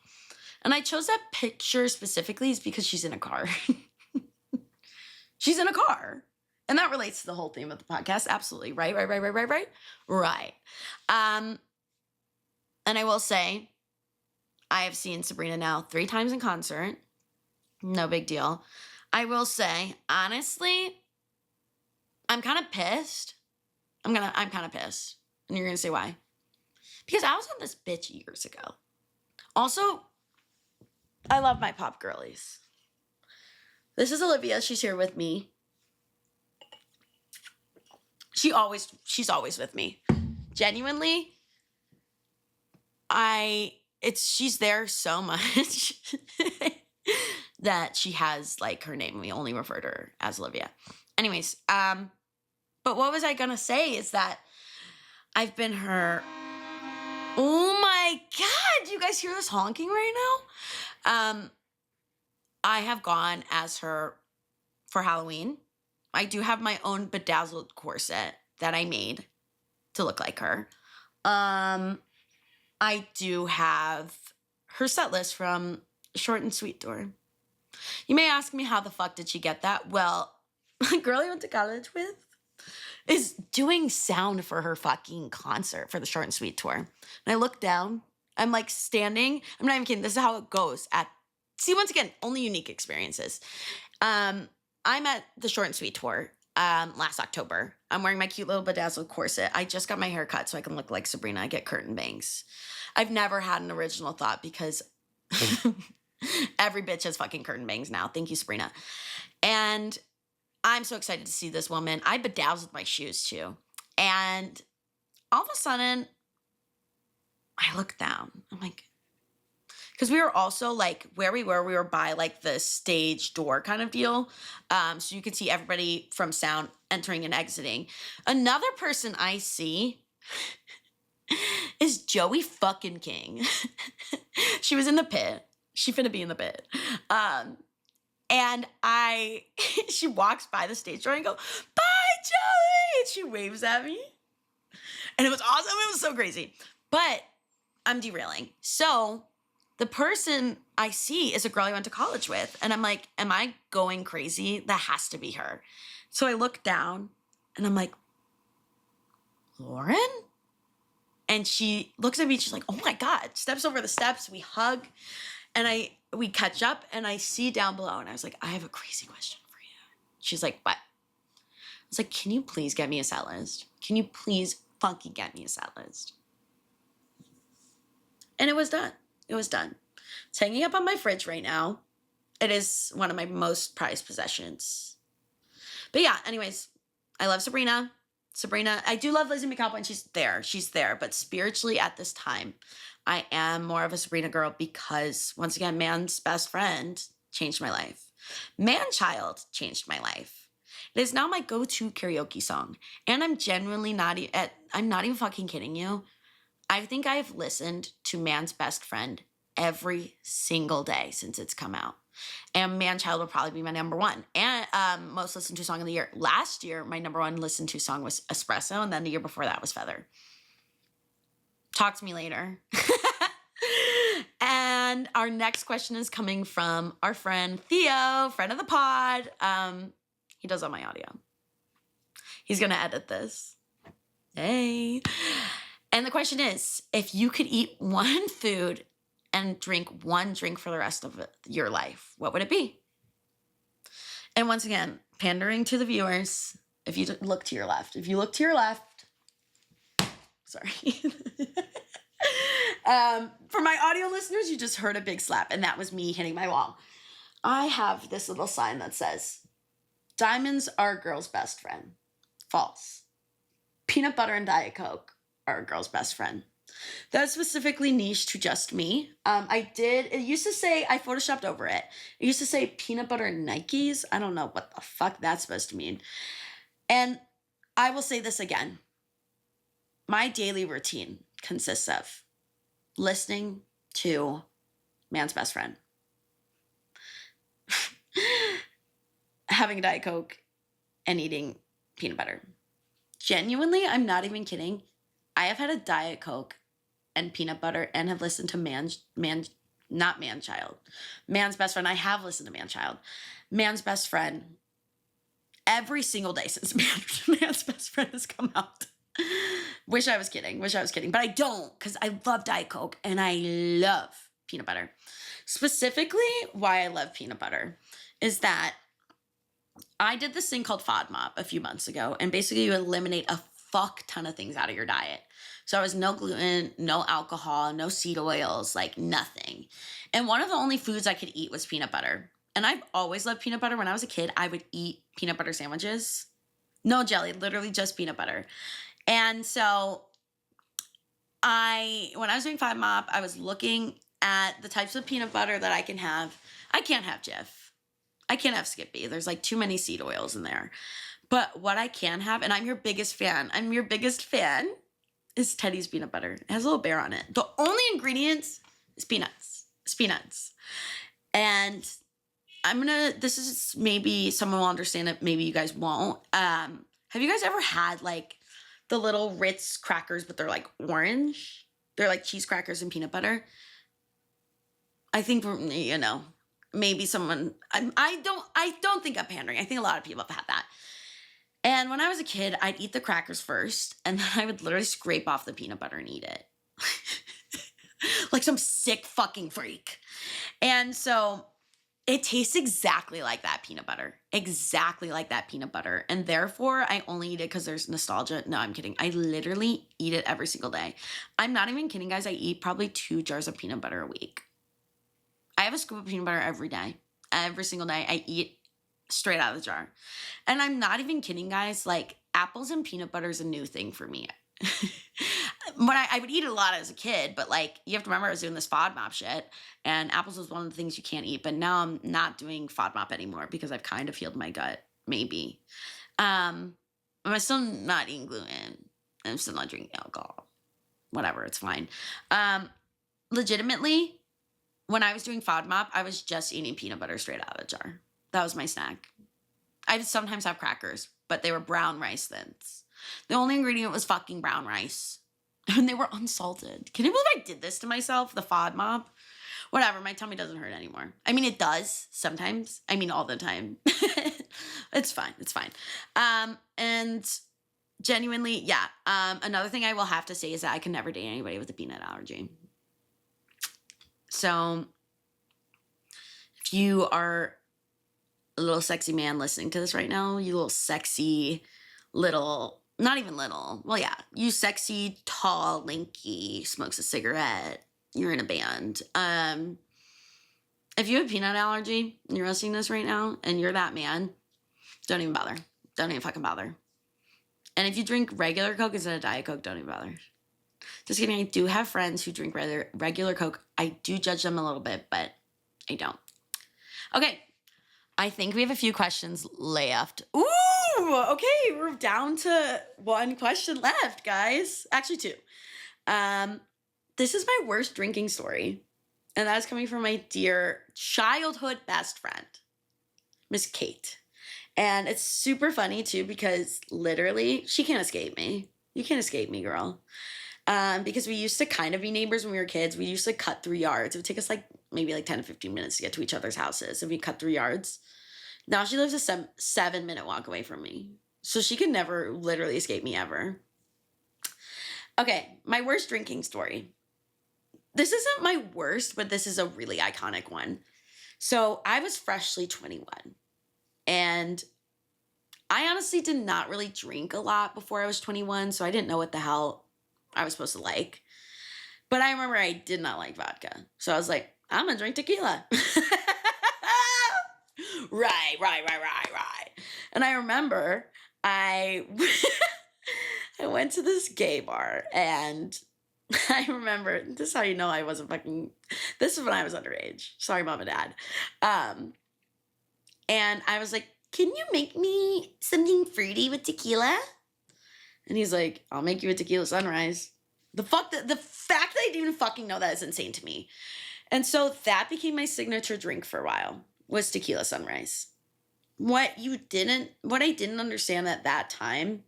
And I chose that picture specifically is because she's in a car. She's in a car. And that relates to the whole theme of the podcast. Absolutely. Right. And I will say, I have seen Sabrina now 3 times in concert. No big deal. I will say, honestly, I'm kind of pissed. I'm kind of pissed. And you're going to say why? Because I was on this bitch years ago. Also, I love my pop girlies. This is Olivia. She's here with me. She's always with me. Genuinely, she's there so much that she has like her name. We only refer to her as Olivia. Anyways, but what was I gonna say is that I've been her. Oh my God, do you guys hear this honking right now? I have gone as her for Halloween. I do have my own bedazzled corset that I made to look like her. I do have her set list from Short and Sweet Tour. You may ask me, how the fuck did she get that? Well, the girl I went to college with is doing sound for her fucking concert for the Short and Sweet Tour. And I look down, I'm like standing, I'm not even kidding, this is how it goes see, once again, only unique experiences. I'm at the Short and Sweet Tour last October. I'm wearing my cute little bedazzled corset. I just got my hair cut so I can look like Sabrina. I get curtain bangs. I've never had an original thought because every bitch has fucking curtain bangs now. Thank you, Sabrina. And I'm so excited to see this woman. I bedazzled my shoes too. And all of a sudden, I look down. I'm like, because we were also like where we were by like the stage door kind of deal. So you could see everybody from sound entering and exiting. Another person I see is Joey fucking King. She was in the pit. She finna be in the pit. And she walks by the stage door and go, "Bye, Joey!" And she waves at me. And it was awesome. It was so crazy. But I'm derailing. So the person I see is a girl I went to college with. And I'm like, am I going crazy? That has to be her. So I look down and I'm like, Lauren? And she looks at me. She's like, oh my God. Steps over the steps. We hug. And we catch up and I see down below. And I was like, I have a crazy question for you. She's like, what? was like, can you please get me a set list? Can you please fucking get me a set list? And it was done. It was done. It's hanging up on my fridge right now. It is one of my most prized possessions. But yeah, anyways, I love Sabrina. I do love Lizzie McAlpine. She's there. She's there. But spiritually at this time, I am more of a Sabrina girl because, once again, man's best friend changed my life. Man-child changed my life. It is now my go-to karaoke song. And I'm genuinely I'm not even fucking kidding you. I think I have listened to Man's Best Friend every single day since it's come out. And Man-Child will probably be my number one. And most listened to song of the year. Last year, my number one listened to song was Espresso, and then the year before that was Feather. Talk to me later. And our next question is coming from our friend Theo, friend of the pod. He does all my audio. He's going to edit this. Hey. And the question is, if you could eat one food and drink one drink for the rest of your life, what would it be? And once again, pandering to the viewers, if you look to your left, sorry. For my audio listeners, you just heard a big slap, and that was me hitting my wall. I have this little sign that says, diamonds are a girl's best friend. False. Peanut butter and Diet Coke are a girl's best friend. That's specifically niche to just me. It used to say, I photoshopped over it. It used to say peanut butter and Nikes. I don't know what the fuck that's supposed to mean. And I will say this again. My daily routine consists of listening to Man's Best Friend, having a Diet Coke, and eating peanut butter. Genuinely, I'm not even kidding. I have had a Diet Coke and peanut butter and have listened to Man's Best Friend. I have listened to Man-Child. Man's Best Friend every single day since Man's Best Friend has come out. Wish I was kidding, but I don't, because I love Diet Coke and I love peanut butter. Specifically, why I love peanut butter is that I did this thing called FODMAP a few months ago, and basically you eliminate a fuck ton of things out of your diet. So I was no gluten, no alcohol, no seed oils, like nothing. And one of the only foods I could eat was peanut butter. And I've always loved peanut butter. When I was a kid, I would eat peanut butter sandwiches. No jelly, literally just peanut butter. And so when I was doing FODMAP, I was looking at the types of peanut butter that I can have. I can't have Jif. I can't have Skippy. There's like too many seed oils in there. But what I can have, and I'm your biggest fan, is Teddy's peanut butter. It has a little bear on it. The only ingredients is peanuts. It's peanuts. And this is maybe someone will understand it, maybe you guys won't. Have you guys ever had like the little Ritz crackers, but they're like orange? They're like cheese crackers and peanut butter. I think, maybe someone, I don't think I'm pandering. I think a lot of people have had that. And when I was a kid, I'd eat the crackers first, and then I would literally scrape off the peanut butter and eat it. Like some sick fucking freak. And so it tastes exactly like that peanut butter. Exactly like that peanut butter. And therefore, I only eat it because there's nostalgia. No, I'm kidding. I literally eat it every single day. I'm not even kidding, guys. I eat probably 2 jars of peanut butter a week. I have a scoop of peanut butter every day. Every single day, I eat straight out of the jar. And I'm not even kidding, guys. Like, apples and peanut butter is a new thing for me. When I would eat it a lot as a kid, but like, you have to remember I was doing this FODMAP shit, and apples was one of the things you can't eat. But now I'm not doing FODMAP anymore because I've kind of healed my gut, maybe. I'm still not eating gluten. I'm still not drinking alcohol. Whatever, it's fine. Legitimately, when I was doing FODMAP, I was just eating peanut butter straight out of the jar. That was my snack. I'd sometimes have crackers, but they were brown rice thins. The only ingredient was fucking brown rice. And they were unsalted. Can you believe I did this to myself? The FODMAP? Whatever, my tummy doesn't hurt anymore. I mean, it does sometimes. I mean, all the time. It's fine. It's fine. And genuinely, yeah. Another thing I will have to say is that I can never date anybody with a peanut allergy. So if you are a little sexy man listening to this right now, you little sexy little, not even little. Well, yeah, you sexy, tall, lanky, smokes a cigarette. You're in a band. If you have a peanut allergy and you're listening to this right now and you're that man, don't even bother. Don't even fucking bother. And if you drink regular Coke instead of Diet Coke, don't even bother. Just kidding. I do have friends who drink regular Coke. I do judge them a little bit, but I don't. Okay. I think we have a few questions left. Ooh, okay. We're down to one question left, guys. Actually, two. This is my worst drinking story. And that is coming from my dear childhood best friend, Miss Kate. And it's super funny, too, because literally, she can't escape me. You can't escape me, girl. Because we used to kind of be neighbors when we were kids. We used to cut 3 yards. It would take us maybe 10 to 15 minutes to get to each other's houses. And we cut 3 yards. Now she lives a 7-minute walk away from me. So she could never literally escape me ever. Okay, my worst drinking story. This isn't my worst, but this is a really iconic one. So I was freshly 21. And I honestly did not really drink a lot before I was 21. So I didn't know what the hell I was supposed to like. But I remember I did not like vodka. So I was like, I'm going to drink tequila. Right. And I remember I went to this gay bar, and I remember, this is how you know I wasn't this is when I was underage. Sorry, mom and dad. And I was like, can you make me something fruity with tequila? And he's like, I'll make you a tequila sunrise. The fact that I didn't even fucking know that is insane to me. And so that became my signature drink for a while, was tequila sunrise. What I didn't understand at that time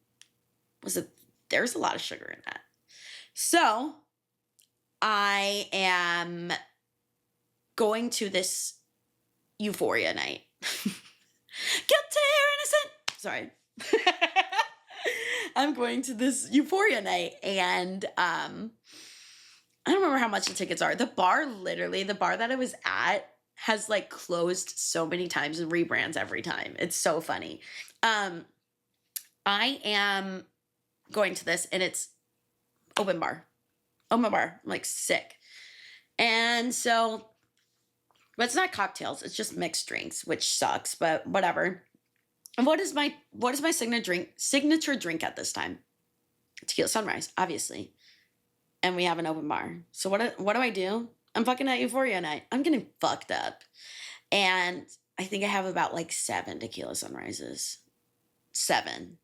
was that there's a lot of sugar in that. So I am going to this euphoria night. Guilty or innocent. Sorry. I'm going to this euphoria night, and I don't remember how much the tickets are. The bar that I was at has closed so many times and rebrands every time. It's so funny. I am going to this, and it's open bar. I'm sick. And so, but it's not cocktails. It's just mixed drinks, which sucks, but whatever. And what is my signature drink at this time? Tequila sunrise, obviously. And we have an open bar. So what do I do? I'm fucking at euphoria night. I'm getting fucked up. And I think I have about 7 tequila sunrises. 7. And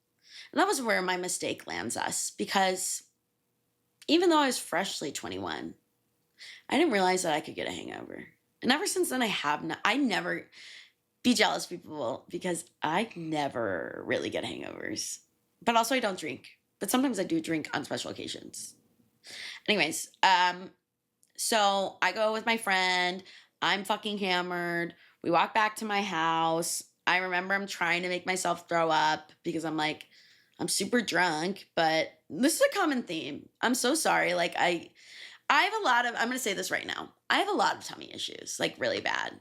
that was where my mistake lands us, because even though I was freshly 21, I didn't realize that I could get a hangover. And ever since then, I never, be jealous, people, because I never really get hangovers. But also I don't drink. But sometimes I do drink on special occasions. Anyways, so I go with my friend. I'm fucking hammered. We walk back to my house. I remember I'm trying to make myself throw up because I'm super drunk, but this is a common theme. I'm so sorry. I have a lot of, I'm going to say this right now. I have a lot of tummy issues, really bad.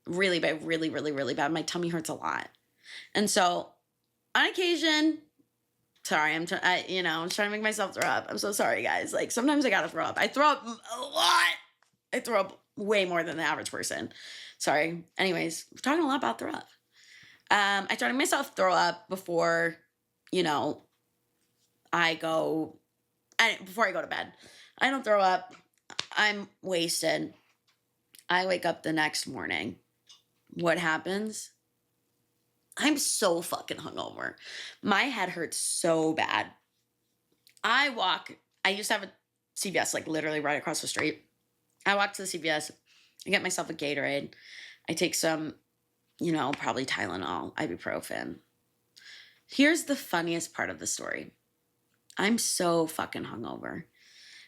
Really bad, really, really, really bad. My tummy hurts a lot. And so on occasion, sorry, I'm trying to make myself throw up. I'm so sorry, guys. Sometimes I got to throw up. I throw up a lot. I throw up way more than the average person. Sorry. Anyways, we're talking a lot about throw up. I try to make myself throw up before I go to bed. I don't throw up. I'm wasted. I wake up the next morning. What happens? I'm so fucking hungover. My head hurts so bad. I used to have a CVS literally right across the street. I walk to the CVS. I get myself a Gatorade. I take some, probably Tylenol, ibuprofen. Here's the funniest part of the story. I'm so fucking hungover.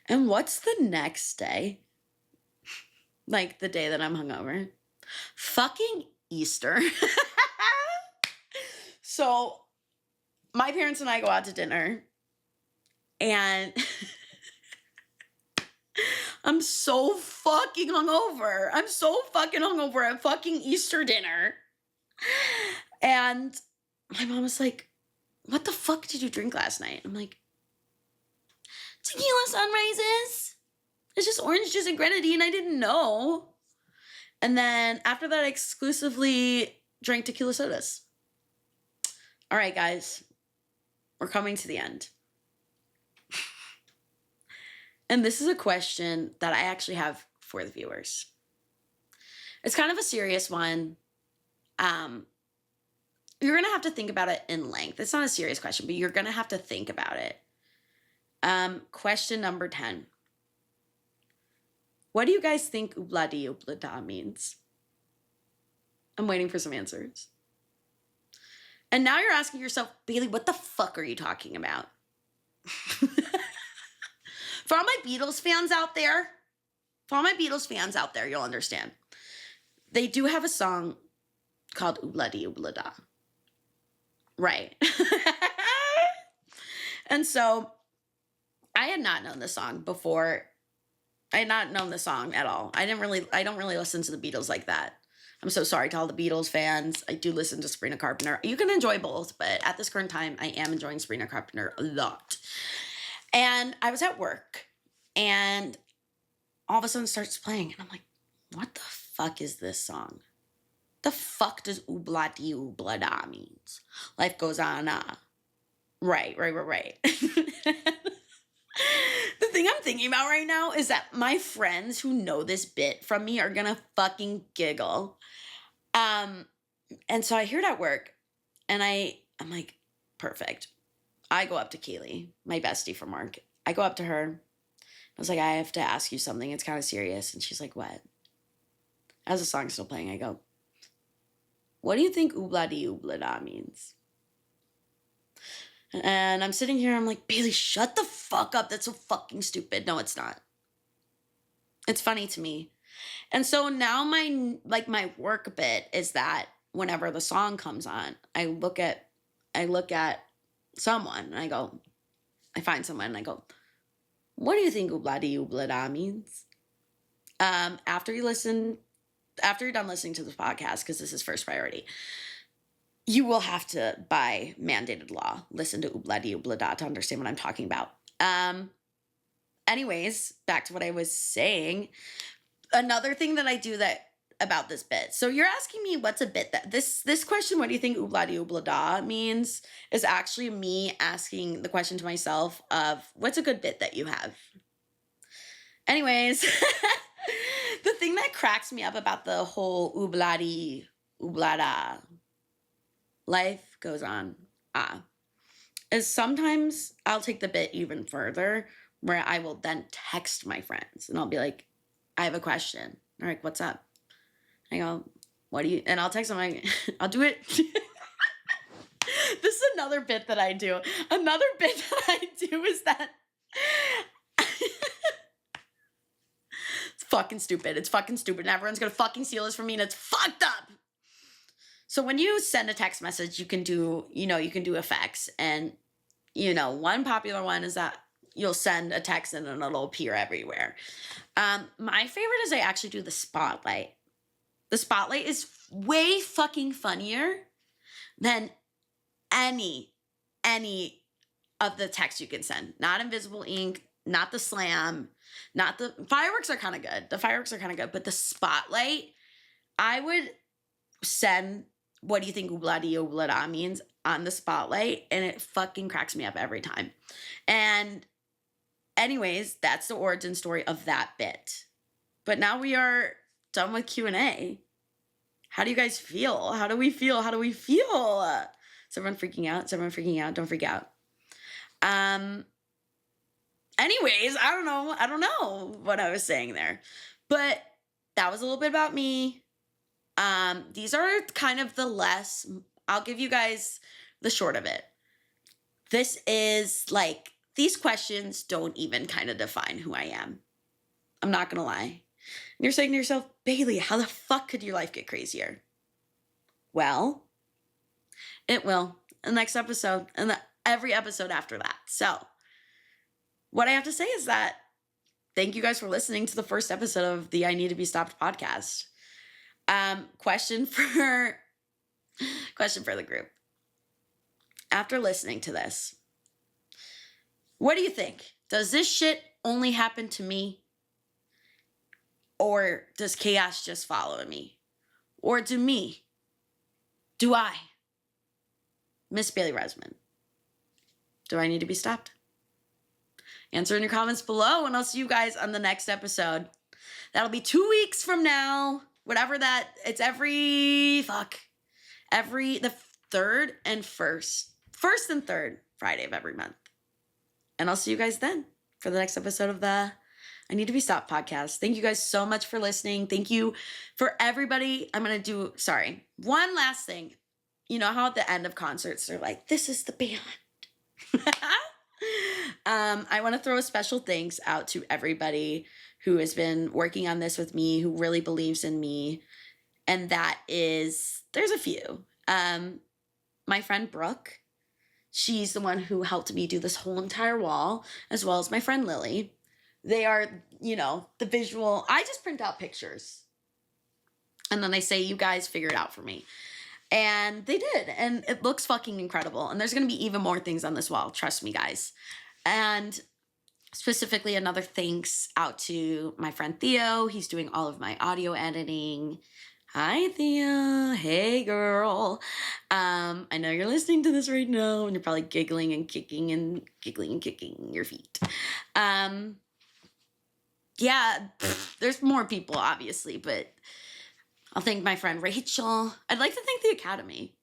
And what's the next day? The day that I'm hungover? Fucking Easter. So my parents and I go out to dinner, and I'm so fucking hungover. I'm so fucking hungover at fucking Easter dinner. And my mom was like, what the fuck did you drink last night? I'm like, tequila sunrises. It's just orange juice and grenadine. I didn't know. And then after that, I exclusively drank tequila sodas. All right, guys, we're coming to the end. And this is a question that I actually have for the viewers. It's kind of a serious one. You're going to have to think about it in length. It's not a serious question, but you're going to have to think about it. Question number 10. What do you guys think oobla-dee oobla-da means? I'm waiting for some answers. And now you're asking yourself, Bailey, what the fuck are you talking about? For all my Beatles fans out there, you'll understand. They do have a song called Oobla-dee Oobla-da. Right. And so I had not known the song before. I had not known the song at all. I don't really listen to the Beatles like that. I'm so sorry to all the Beatles fans. I do listen to Sabrina Carpenter. You can enjoy both, but at this current time, I am enjoying Sabrina Carpenter a lot. And I was at work, and all of a sudden it starts playing, and I'm like, what the fuck is this song? The fuck does oobla-dee oobla-da means? Life goes on, Right. The thing I'm thinking about right now is that my friends who know this bit from me are gonna fucking giggle. And so I hear it at work, and I'm like, perfect. I go up to Kaylee, my bestie from work. I go up to her. I was like, I have to ask you something. It's kind of serious. And she's like, what? As the song's still playing, I go, what do you think oobla-dee oobla-da means? And I'm sitting here, I'm like, Bailey, shut the fuck up. That's so fucking stupid. No, it's not. It's funny to me. And so now my work bit is that whenever the song comes on, I look at someone and I find someone and I go, what do you think oobla-dee oobla-da means? After you're done listening to this podcast, because this is first priority, you will have to, by mandated law, listen to oobla-dee oobla-da to understand what I'm talking about. Anyways, back to what I was saying. Another thing that I do about this bit. So you're asking me what's a bit that this question, what do you think oobla-dee oobla-da means, is actually me asking the question to myself of what's a good bit that you have. Anyways, the thing that cracks me up about the whole oobla-dee oobla-da, life goes on, is sometimes I'll take the bit even further, where I will then text my friends and I'll be like, I have a question. They're like, what's up? I go, and I'll text them, I'll do it. This is another bit that I do. Another bit that I do is that it's fucking stupid. It's fucking stupid. And everyone's gonna fucking steal this from me, and it's fucked up. So when you send a text message, you can do effects. And, one popular one is that you'll send a text and then it'll appear everywhere. My favorite is I actually do the spotlight. The spotlight is way fucking funnier than any of the text you can send. Not invisible ink, not the slam, not the fireworks are kind of good. But the spotlight, I would send what do you think oobla-dee oobla-da means on the spotlight, and it fucking cracks me up every time. And anyways, that's the origin story of that bit. But now we are done with Q&A. How do you guys feel? How do we feel? Is everyone freaking out? Don't freak out. Anyways, I don't know what I was saying there. But that was a little bit about me. These are kind of I'll give you guys the short of it. This is these questions don't even kind of define who I am. I'm not going to lie. And you're saying to yourself, Bailey, how the fuck could your life get crazier? Well, it will. The next episode and every episode after that. So what I have to say is that thank you guys for listening to the first episode of the I Need to Be Stopped podcast. Question for the group. after listening to this, what do you think? Does this shit only happen to me? Or does chaos just follow me? Or do I, Miss Bailey Rezman, do I need to be stopped? Answer in your comments below, and I'll see you guys on the next episode. That'll be 2 weeks from now. Whatever that, it's the third and first and third Friday of every month. And I'll see you guys then for the next episode of the I Need to Be Stopped podcast. Thank you guys so much for listening. Thank you for everybody. One last thing. You know how at the end of concerts, they're like, this is the band. I want to throw a special thanks out to everybody who has been working on this with me, who really believes in me. And there's a few. My friend Brooke, she's the one who helped me do this whole entire wall, as well as my friend Lilly. They are, the visual. I just print out pictures. And then I say, you guys figure it out for me. And they did. And it looks fucking incredible. And there's going to be even more things on this wall. Trust me, guys. And specifically, another thanks out to my friend Theo. He's doing all of my audio editing. Hi, Theo. Hey, girl. I know you're listening to this right now, and you're probably giggling and kicking your feet. There's more people, obviously, but I'll thank my friend Rachel. I'd like to thank the Academy.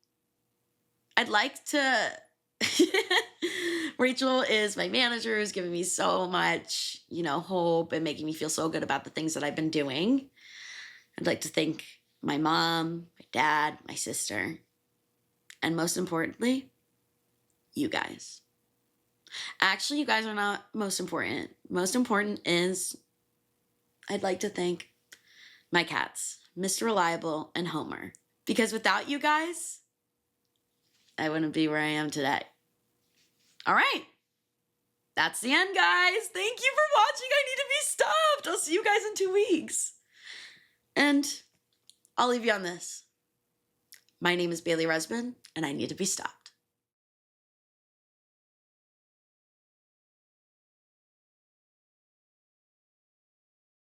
Rachel is my manager, is giving me so much, hope and making me feel so good about the things that I've been doing. I'd like to thank my mom, my dad, my sister, and most importantly, you guys. Actually, you guys are not most important. Most important is I'd like to thank my cats, Mr. Reliable and Homer, because without you guys, I wouldn't be where I am today. All right. That's the end, guys. Thank you for watching. I Need to Be Stopped. I'll see you guys in 2 weeks. And I'll leave you on this. My name is Bailey Rezman, and I need to be stopped.